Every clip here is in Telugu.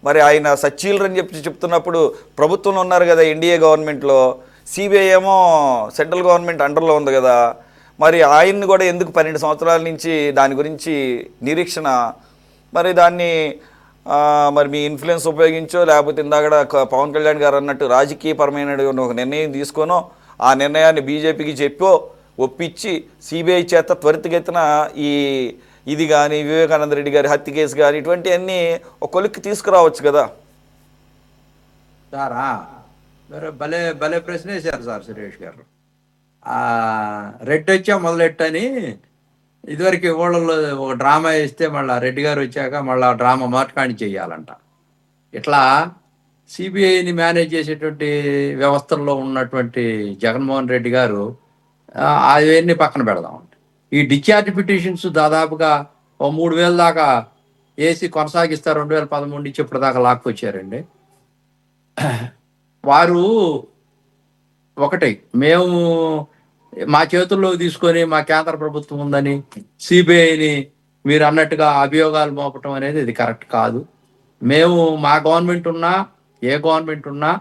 మరి ఆయన సచ్చీలర్ అని చెప్తున్నప్పుడు ప్రభుత్వంలో ఉన్నారు కదా, ఎన్డీఏ గవర్నమెంట్లో. సిబిఐ ఏమో సెంట్రల్ గవర్నమెంట్ అండర్లో ఉంది కదా. మరి ఆయన్ని కూడా ఎందుకు 12 సంవత్సరాల నుంచి దాని గురించి నిరీక్షణ? మరి దాన్ని మరి మీ ఇన్ఫ్లుయెన్స్ ఉపయోగించో, లేకపోతే ఇందాక పవన్ కళ్యాణ్ గారు అన్నట్టు రాజకీయపరమైన ఒక నిర్ణయం తీసుకోనో, ఆ నిర్ణయాన్ని బీజేపీకి చెప్పో ఒప్పించి సిబిఐ చేత త్వరితగతిన ఇది కానీ వివేకానంద రెడ్డి గారి హత్య కేసు కానీ ఇటువంటివన్నీ ఒక కొలిక్కి తీసుకురావచ్చు కదా సారా. భలే భలే ప్రశ్న వేశారు సార్ సురేష్ గారు. రెడ్డి వచ్చా మొదలెట్టని ఇదివరకు ఊళ్ళలో ఒక డ్రామా వేస్తే మళ్ళీ రెడ్డి గారు వచ్చాక మళ్ళీ డ్రామా మార్కాణి చెయ్యాలంట. ఇట్లా సిబిఐని మేనేజ్ చేసేటువంటి వ్యవస్థల్లో ఉన్నటువంటి జగన్మోహన్ రెడ్డి గారు అవన్నీ పక్కన పెడదామండి. ఈ డిశ్చార్జ్ పిటిషన్స్ దాదాపుగా 3,000 దాకా వేసి కొనసాగిస్తారు. 2013 నుంచి ఇప్పటిదాకా లాక్కొచ్చారండి. వారు ఒకటి, మేము మా చేతుల్లో తీసుకొని మా కేంద్ర ప్రభుత్వం ఉందని సిబిఐని మీరు అన్నట్టుగా అభియోగాలు మోపటం అనేది ఇది కరెక్ట్ కాదు. మేము మా గవర్నమెంట్ ఉన్నా ఏ గవర్నమెంట్ ఉన్నా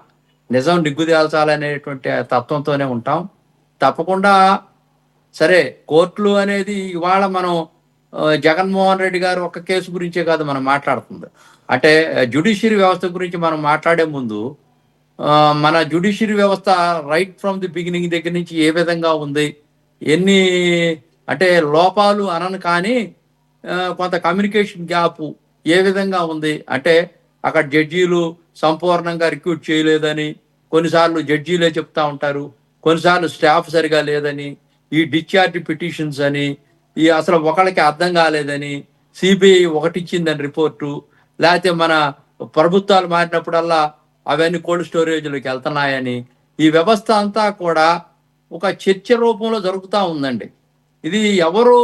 నిజం నిగ్గుదేల్చాలనేటువంటి తత్వంతోనే ఉంటాం. తప్పకుండా సరే, కోర్టులు అనేది ఇవాళ మనం జగన్మోహన్ రెడ్డి గారు ఒక కేసు గురించే కాదు మనం మాట్లాడుతుంది. అంటే జ్యుడిషియరీ వ్యవస్థ గురించి మనం మాట్లాడే ముందు మన జ్యుడిషియరీ వ్యవస్థ రైట్ ఫ్రమ్ ది బిగినింగ్ దగ్గర నుంచి ఏ విధంగా ఉంది, ఎన్ని అంటే లోపాలు అనను కానీ కొంత కమ్యూనికేషన్ గ్యాప్ ఏ విధంగా ఉంది అంటే అక్కడ జడ్జీలు సంపూర్ణంగా రిక్రూట్ చేయలేదని కొన్నిసార్లు జడ్జీలే చెప్తా ఉంటారు, కొన్నిసార్లు స్టాఫ్ సరిగా లేదని, ఈ డిశ్చార్జ్ పిటిషన్స్ అని, ఈ అసలు ఒకళ్ళకి అర్థం కాలేదని, సిబిఐ ఒకటి ఇచ్చిందని రిపోర్టు, లేకపోతే మన ప్రభుత్వాలు మారినప్పుడల్లా అవన్నీ కోల్డ్ స్టోరేజ్లోకి వెళ్తున్నాయని, ఈ వ్యవస్థ అంతా కూడా ఒక చర్చ రూపంలో జరుగుతూ ఉందండి. ఇది ఎవరు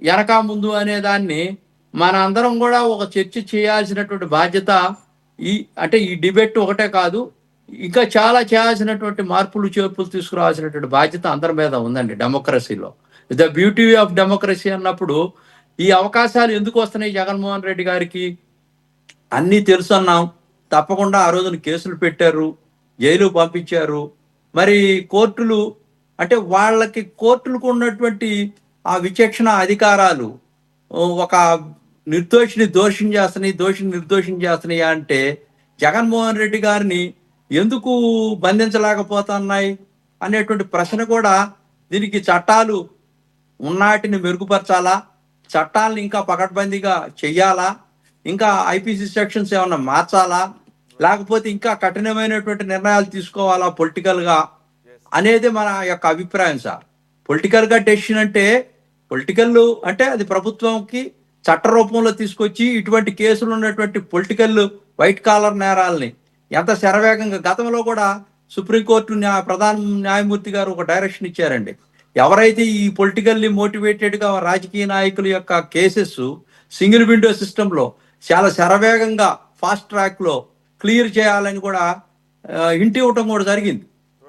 వెనక ముందు అనే దాన్ని మన అందరం కూడా ఒక చర్చ చేయాల్సినటువంటి బాధ్యత అంటే ఈ డిబేట్ ఒకటే కాదు, ఇంకా చాలా చేయాల్సినటువంటి మార్పులు చేర్పులు తీసుకురావాల్సినటువంటి బాధ్యత అందరి మీద ఉందండి డెమోక్రసీలో. ద బ్యూటీ ఆఫ్ డెమోక్రసీ అన్నప్పుడు ఈ అవకాశాలు ఎందుకు వస్తున్నాయి జగన్మోహన్ రెడ్డి గారికి అన్నీ తెలుసున్నాం. తప్పకుండా ఆ రోజున కేసులు పెట్టారు, జైలు పంపించారు. మరి కోర్టులు అంటే వాళ్ళకి కోర్టులకు ఉన్నటువంటి ఆ విచక్షణ అధికారాలు ఒక నిర్దోషిని దోషం చేస్తున్నాయి, దోషిని నిర్దోషం చేస్తున్నాయా అంటే జగన్మోహన్ రెడ్డి గారిని ఎందుకు బంధించలేకపోతున్నాయి అనేటువంటి ప్రశ్న కూడా, దీనికి చట్టాలు ఉన్నాటిని మెరుగుపరచాలా, చట్టాలను ఇంకా పకడ్బందీగా చెయ్యాలా, ఇంకా ఐపీసీ సెక్షన్స్ ఏమన్నా మార్చాలా, లేకపోతే ఇంకా కఠినమైనటువంటి నిర్ణయాలు తీసుకోవాలా పొలిటికల్గా అనేది మన యొక్క అభిప్రాయం సార్. పొలిటికల్గా డెసిషన్ అంటే అంటే అది ప్రభుత్వంకి చట్ట రూపంలో తీసుకొచ్చి ఇటువంటి కేసులు ఉన్నటువంటి పొలిటికల్ వైట్ కాలర్ నేరాలని ఎంత శరవేగంగా, గతంలో కూడా సుప్రీంకోర్టు ప్రధాన న్యాయమూర్తి గారు ఒక డైరెక్షన్ ఇచ్చారండి. ఎవరైతే ఈ పొలిటికల్లీ మోటివేటెడ్గా రాజకీయ నాయకుల యొక్క కేసెస్ సింగిల్ విండో సిస్టంలో చాలా శరవేగంగా ఫాస్ట్ ట్రాక్లో క్లియర్ చేయాలని కూడా హింట్ ఇవ్వటం కూడా జరిగింది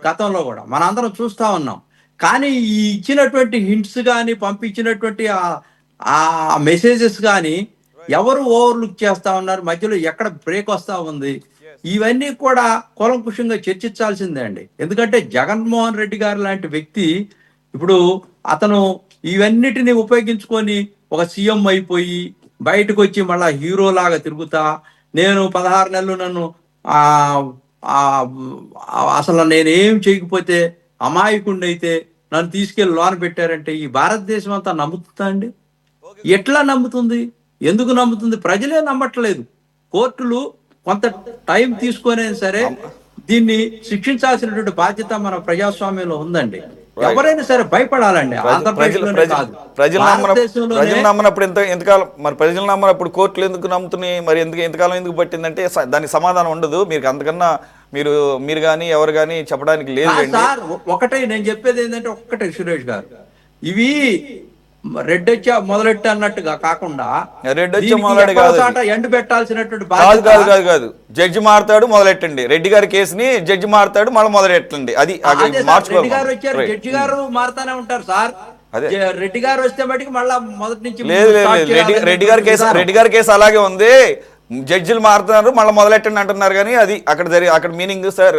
గతంలో కూడా మనందరం చూస్తూ ఉన్నాం. కానీ ఈ ఇచ్చినటువంటి హింట్స్ కానీ పంపించినటువంటి ఆ మెసేజెస్ కానీ ఎవరు ఓవర్లుక్ చేస్తా ఉన్నారు, మధ్యలో ఎక్కడ బ్రేక్ వస్తూ ఉంది, ఇవన్నీ కూడా కూలంకుషంగా చర్చించాల్సిందే అండి. ఎందుకంటే జగన్మోహన్ రెడ్డి గారు లాంటి వ్యక్తి ఇప్పుడు అతను ఇవన్నిటిని ఉపయోగించుకొని ఒక సీఎం అయిపోయి బయటకు వచ్చి మళ్ళా హీరోలాగా తిరుగుతా, నేను 16 నెలలు నన్ను అసలు నేనేం చేయకపోతే అమాయకుడిని అయితే నన్ను తీసుకెళ్లి లోన పెట్టారంటే ఈ భారతదేశం అంతా నమ్ముతుందా అండి? ఎట్లా నమ్ముతుంది? ఎందుకు నమ్ముతుంది? ప్రజలే నమ్మట్లేదు. కోర్టులు కొంత టైం తీసుకొనే సరే దీన్ని శిక్షించాల్సినటువంటి బాధ్యత మన ప్రజాస్వామ్యంలో ఉందండి. ఎవరైనా సరే భయపడాలండి. ప్రజలు నమ్మనప్పుడు ఎంతకాలం మరి ప్రజలు నమ్మనప్పుడు కోర్టులు ఎందుకు నమ్ముతున్నాయి? మరి ఎంతకాలం ఎందుకు పట్టిందంటే దానికి సమాధానం ఉండదు. మీరు అంతకన్నా మీరు కానీ ఎవరు కానీ చెప్పడానికి లేదు. ఒకటే నేను చెప్పేది ఏంటంటే, ఒక్కటే సురేష్ గారు, ఇవి రెడ్డొచ్చా మొదలెట్టు అన్నట్టుగా కాకుండా రెడ్డొచ్చా మొదలెట్టు కాదు, ఎండు పెట్టాల్సినటువంటి కాదు. జడ్జి మారుతాడు మొదలెట్టండి, రెడ్డి గారి కేసుని జడ్జి మారుతాడు మళ్ళీ మొదలెట్టండి. అది రెడ్డి గారు వచ్చారు, జడ్జి గారు మారుతానే ఉంటారు సార్. రెడ్డి గారు వస్తే మటుకు మళ్ళా మొదటి నుంచి లేదు. రెడ్డి గారి కేసు అలాగే ఉంది. జడ్జిలు మారుతున్నారు, మళ్ళీ మొదలెట్టండి అంటున్నారు, కానీ అది అక్కడ మీనింగ్ సార్